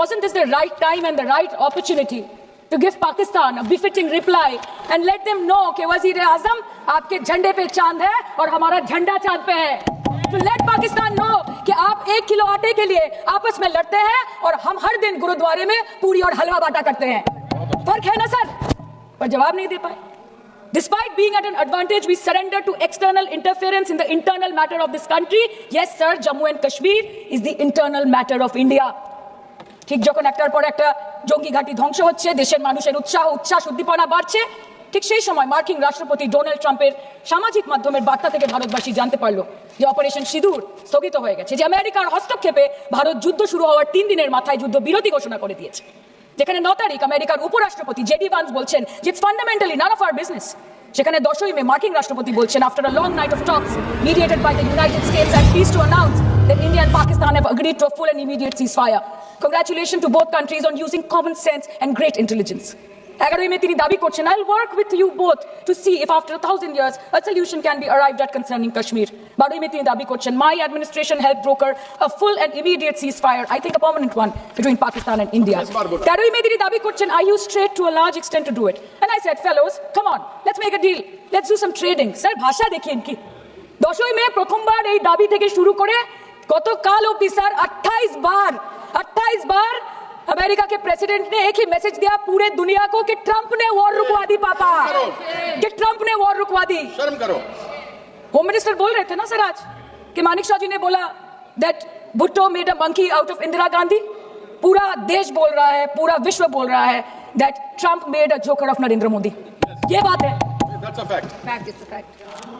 wasn't this the right time and the right opportunity to give Pakistan a befitting reply and let them know कि वज़ीर-ए-आज़म आपके झंडे पे चांद है और हमारा झंडा चांद पे है. To let Pakistan know कि आप 1 किलो आटे के लिए आपस में लड़ते हैं और हम हर दिन गुरुद्वारे में पूरी और हलवा बांटा करते हैं. फर्क है ना सर? पर जवाब नहीं दे पाए. Despite being at an advantage, we surrender to external interference in the internal matter of this country. Yes, sir, Jammu and Kashmir is the internal matter of India. ঠিক যখন একটার পর একটা জঙ্গি ঘাঁটি ধ্বংস হচ্ছে, দেশের মানুষের উচ্ছ্বাস উদ্দীপনা বাড়ছে, ঠিক সেই সময় মার্কিন রাষ্ট্রপতি ডোনাল্ড ট্রাম্পের সামাজিক মাধ্যমের বার্তা থেকে ভারতবাসী জানতে পারলো যে অপারেশন সিঁদুর স্থগিত হয়ে গেছে, যে আমেরিকার হস্তক্ষেপে ভারত যুদ্ধ শুরু হওয়ার 3 দিনের মাথায় যুদ্ধ বিরতি ঘোষণা করে দিয়েছে. যেখানে 9 তারিখ আমেরিকার উপরাষ্ট্রপতি জেডি ভান্স বলছেন যে it's fundamentally none of our business. সেখানে 10ই মে মার্কিন রাষ্ট্রপতি বলছেন after a long night of talks mediated by the United States I am pleased to announce that India and Pakistan have agreed to a full and immediate ceasefire. Congratulations to both countries on using common sense and great intelligence. 11ই মে তিনি দাবি করছেন I'll work with you both to see if after 1000 years a solution can be arrived at concerning Kashmir. 12ই মে তিনি দাবি করছেন my administration helped broker a full and immediate ceasefire, I think a permanent one, between Pakistan and India. 13ই মে তিনি দাবি করছেন I used trade to a large extent to do it. And I said fellows, come on, let's make a deal. Let's do some trading. Sir, ভাষা দেখিয়ে কি 10ই মে প্রথমবার এই দাবি থেকে শুরু করে গতকাল অবধি স্যার 28 बार अमेरिका के प्रेसिडेंट ने एक ही मैसेज दिया पूरे दुनिया को कि ट्रंप ने वॉर रुकवा दी. पापा कि ट्रंप ने वॉर रुकवा दी. शर्म करो. होम मिनिस्टर बोल रहे थे ना सर आज कि मानिक शाह जी ने बोला that Bhutto made a monkey out of Indira Gandhi. पूरा देश बोल रहा है, पूरा विश्व बोल रहा है that Trump made a joker of Narendra Modi. ये बात है. That's a fact.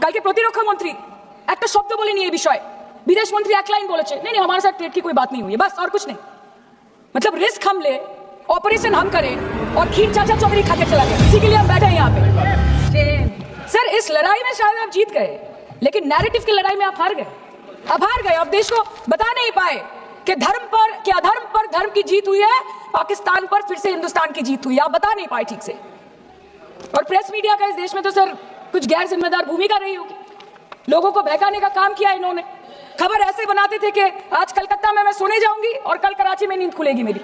कल के प्रतिरक्षा मंत्री একটা শব্দ বলেনি এই বিষয়ে. विदेश मंत्री एक लाइन बोले नहीं हमारे साथ ट्रेड की कोई बात नहीं हुई है, बस और कुछ नहीं. मतलब रिस्क हम ले, ऑपरेशन हम करें और खीर चाचा चौधरी खा के चला गया. इसी के लिए हम बैठे हैं यहाँ पे. सर इस लड़ाई में शायद आप जीत गए, लेकिन नैरेटिव की लड़ाई में आप हार गए. आप देश को बता नहीं पाए कि धर्म पर कि अधर्म पर धर्म की जीत हुई है, पाकिस्तान पर फिर से हिंदुस्तान की जीत हुई है. आप बता नहीं पाए ठीक से. और प्रेस मीडिया का इस देश में तो सर कुछ गैर जिम्मेदार भूमिका रही होगी. लोगों को बहकाने का काम किया इन्होंने. खबर ऐसे बनाते थे कि आज कलकत्ता में मैं सोने जाऊंगी और कल कराची में नींद खुलेगी मेरी,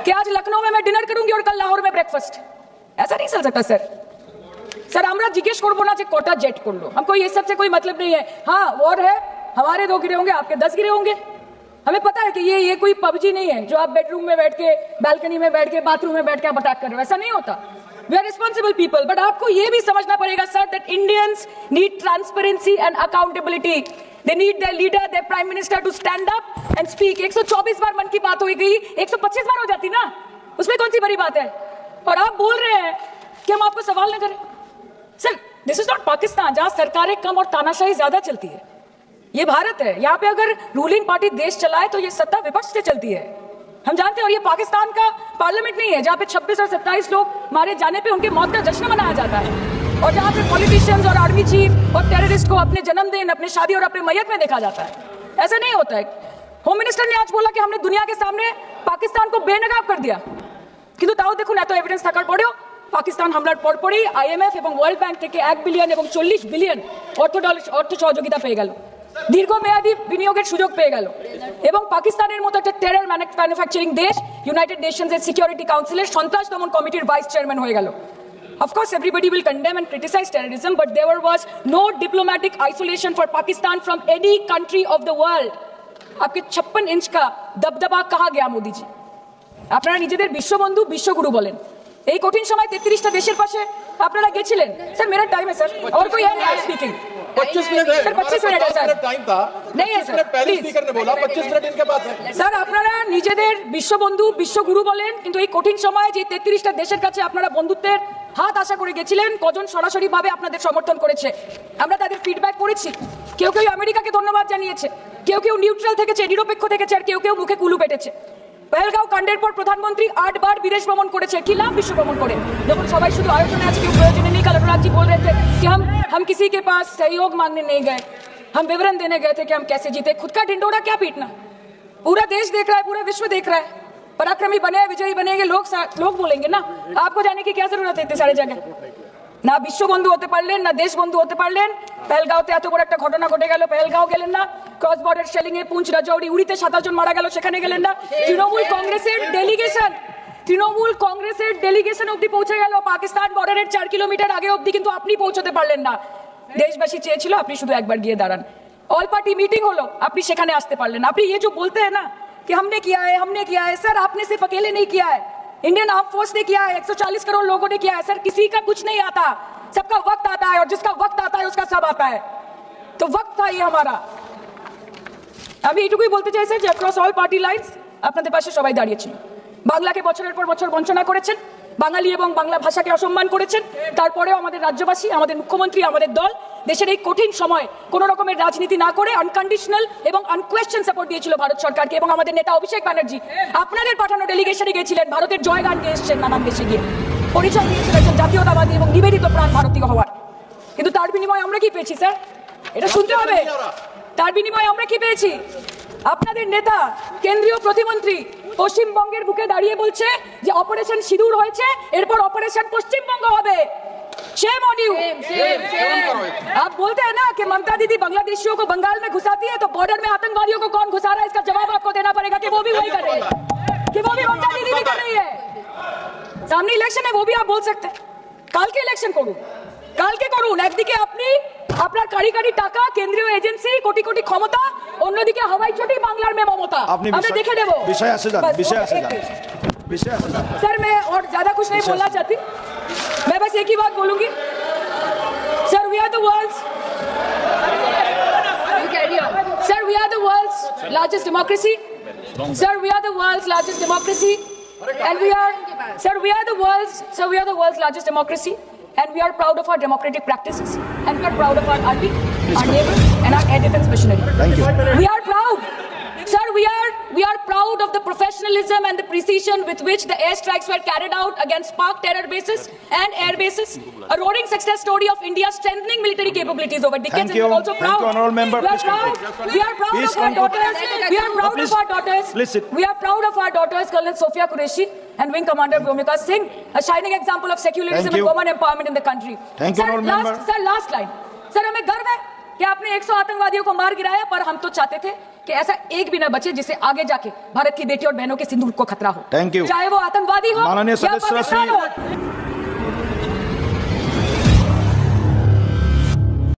कि आज लखनऊ में मैं डिनर करूंगी और कल लाहौर में ब्रेकफास्ट. ऐसा नहीं चल सकता सर. আমরা জিজ্ঞেস করবো না যে কটা জেট করলো, हमको ये सब से कोई मतलब नहीं है. हाँ वॉर है, हमारे 2 गिरे होंगे, आपके 10 गिरे होंगे. हमें पता है कि ये कोई पबजी नहीं है जो आप बेडरूम में बैठ के, बालकनी में बैठ के, बाथरूम में बैठ के आप अटैक कर रहे हो. ऐसा नहीं होता. We are responsible people, but आपको ये भी समझना पड़ेगा sir that Indians need transparency and accountability. They need their leader, their prime minister to stand up and speak. 124 बार मन की बात हो गई, 125 बार हो जाती ना, उसमें कौन सी बड़ी बात है. और आप बोल रहे हैं कि हम आपको सवाल न करें. Sir this is not Pakistan जहां सरकारें कम और तानाशाही ज्यादा चलती है. ये भारत है. यहाँ पे अगर रूलिंग पार्टी देश चलाए तो ये सत्ता विपक्ष से चलती है. हम जानते हैं. और ये पाकिस्तान का पार्लियामेंट नहीं है जहाँ पे 26 और 27 लोग मारे जाने पे उनके मौत का जश्न मनाया जाता है, और जहाँ पे पॉलिटिशियंस और आर्मी चीफ और टेररिस्ट को अपने जन्मदिन, अपने शादी और अपने मैयत में देखा जाता है. ऐसा नहीं होता है. होम मिनिस्टर ने आज बोला कि हमने दुनिया के सामने पाकिस्तान को बेनकाब कर दिया, কিন্তু তাও দেখুন এত এভিডেন্স থাকার পরেও পাকিস্তান হামলার পরপরই আইএমএফ এবং ওয়ার্ল্ড ব্যাংক থেকে 1 বিলিয়ন এবং 40 বিলিয়ন অর্থ সহযোগিতা পেয়ে গেল, দীর্ঘমেয়াদী বিনিয়োগের সুযোগ পেয়ে গেল, এবং পাকিস্তানের মতো একটা টেরর ম্যানুফ্যাকচারিং দেশ ইউনাইটেড নেশনসের সিকিউরিটি কাউন্সিলের সন্ত্রাস দমন কমিটির ভাইস চেয়ারম্যান হয়ে গেল. Of course, everybody will condemn and criticize terrorism, but there was no diplomatic isolation for Pakistan from any country of the world. आपके 56 इंच का दबदबा कहाँ गया मोदी जी? আপনারা নিজেদের বিশ্ববন্ধু বিশ্বগুরু বলেন. এই কঠিন সময় 33টা দেশের পাশে আপনারা গেছিলেন. স্যার मेरा टाइम है सर, और कोई है नहीं स्पीकिंग. 25 मिनट है. सर 25 मिनट है सर. टाइम था. नहीं है सर. पहले स्पीकर ने बोला 25 मिनट इनके पास है. স্যার আপনারা নিজেদের বিশ্ববন্ধু বিশ্বগুরু বলেন, কিন্তু এই কঠিন সময়ে যে 33টা দেশের কাছে আপনারা বন্ধুত্বের হাত আশা করে গেছিলেন, কজন সরাসরি ভাবে আপনাদের সমর্থন করেছে আমরা তাদের ফিডব্যাক করেছি. কেউ কেউ আমেরিকাকে ধন্যবাদ জানিয়েছে, কেউ কেউ নিউট্রাল থেকেছে, নিরপেক্ষ থেকেছে, আর কেউ কেউ মুখে কুলু পেটেছে. পহেলগাঁও কাণ্ডের পর প্রধানমন্ত্রী 8 बार विदेश भ्रमण করেছে. কি লাভ বিশ্ব ভ্রমণ করে যখন সবাই শুধু আয়োজনে আছে, কেউ প্রয়োজনে নেই. कल अनुराग जी बोल रहे थे कि हम किसी के पास सहयोग मांगने नहीं गए, हम विवरण देने गए थे कि हम कैसे जीते. खुद का ढिंडोरा क्या पीटना. पूरा देश देख रहा है, पूरा विश्व देख रहा है. पराक्रमी बने, विजयी बनेंगे लोग बोलेंगे ना. आपको जाने की क्या जरूरत है इतने सारे जगह. না বিশ্ববন্ধু হতে পারলেন, না দেশবন্ধু হতে পারলেন। পেহেলগাঁওতে এত বড় একটা ঘটনা ঘটে গেল, পেহেলগাঁও গেলেন না। ক্রস বর্ডার শেলিং এ পুঞ্চ, রাজৌরি, উড়িতে 27 জন মারা গেল, সেখানে গেলেন না। তৃণমূল কংগ্রেসের ডেলিগেশন অব্দি পৌঁছে গেল পাকিস্তান বর্ডারের 4 কিলোমিটার আগে অব্দি, কিন্তু আপনি পৌঁছতে পারলেন না। দেশবাসী চেয়েছিল আপনি শুধু একবার গিয়ে দাঁড়ান। ऑल पार्टी मीटिंग হলো, আপনি সেখানে আসতে পারলেন না। আপনি ये जो बोलते हैं ना कि हमने किया है, सर आपने सिर्फ अकेले नहीं किया है, इंडियन आर्म फोर्स ने किया है, 140 करोड़ लोगों ने किया है। सर किसी का कुछ नहीं आता, सबका वक्त आता है, और जिसका वक्त आता है उसका सब आता है। तो वक्त था ये हमारा। আমি এটুকুই বলতে চাই স্যার যে অ্যাক্রস অল পার্টি লাইনস আপনাদের পাশে সবাই দাঁড়িয়েছিল। বাংলাকে বছরের পর বছর বঞ্চনা করেছেন, বাঙালি এবং বাংলা ভাষাকে অসম্মান করেছেন, তারপরেও আমাদের রাজ্যবাসী, আমাদের মুখ্যমন্ত্রী, আমাদের দল দেশের এই কঠিন সময় কোন রকমের রাজনীতি না করে আনকন্ডিশনাল এবং আনকোয়েশ্চন সাপোর্ট দিয়েছিল ভারত সরকারকে। এবং আমাদের নেতা অভিষেক ব্যানার্জি আপনাদের পাঠানো ডেলিগেশনে গিয়েছিলেন, ভারতের জয়গান গেয়ে এসেছেন নানান দেশে গিয়ে, পরিচয় দিয়েছিলেন জাতীয়তাবাদী এবং নিবেদিত প্রাণ ভারতীয় হওয়ার। কিন্তু তার বিনিময়ে আমরা কি পেয়েছি স্যার? এটা শুনতে হবে। তার বিনিময়ে আমরা কি পেয়েছি? আপনাদের নেতা কেন্দ্রীয় প্রতিমন্ত্রী পশ্চিমবঙ্গের বুকে দাঁড়িয়ে বলছে যে অপারেশন সিঁদুর হয়েছে, এরপর অপারেশন পশ্চিমবঙ্গ হবে। Shame on you. आप बोलते हैं ना कि ममता दीदी बांग्लादेशियों को बंगाल में घुसाती है, तो बॉर्डर में आतंकवादियों को कौन घुसा रहा है, इसका जवाब आपको देना पड़ेगा कि वो भी वही कर रही है, कि वो भी ममता दीदी भी कर रही है। सामने इलेक्शन है, वो भी आप बोल सकते हैं। কালকে ইলেকশন করুন, কালকে করুন। একদিকে আপনি আপনার কারি কারি টাকা, কেন্দ্রীয় এজেন্সি, কোটি কোটি ক্ষমতা, অন্যদিকে হাওয়াই চটি বাংলার মে মমতা। আমরা দেখে দেব। विषय से जान, विषय से जान। सर मैं और ज्यादा कुछ नहीं बोलना चाहती, मैं बस एक ही बात बोलूंगी। Sir we are the world's largest democracy. Sir we are the world's largest democracy, and we are the world's largest democracy, and we are proud of our democratic practices, and we are proud of our army, our navy, and our air defense machinery. Thank you. We are proud. Sir, we are proud of the professionalism and the precision with which the airstrikes were carried out against Pak terror bases and air bases. A roaring success story of India strengthening military capabilities over decades. Thank you. And we are also proud. Thank you, honorable member. We are proud. We are proud Please of our conclude. daughters. We are proud of our daughters. Please sit. We are proud of our daughters, Colonel Sophia Qureshi and Wing Commander Bhumika Singh, a shining example of secularism Thank and you. women empowerment in the country. Thank you, honorable member. Sir, last line. Sir, हमें गर्व है कि आपने 100 आतंकवादियों को मार गिराया, पर हम तो चाहते थे कि ऐसा एक भी न बचे जिससे आगे जाके भारत की बेटी और बहनों के सिंदूर को खतरा हो। Thank you. चाहे वो आतंकवादी हो माननीय या सदस्य पाकिस्तान श्री हो।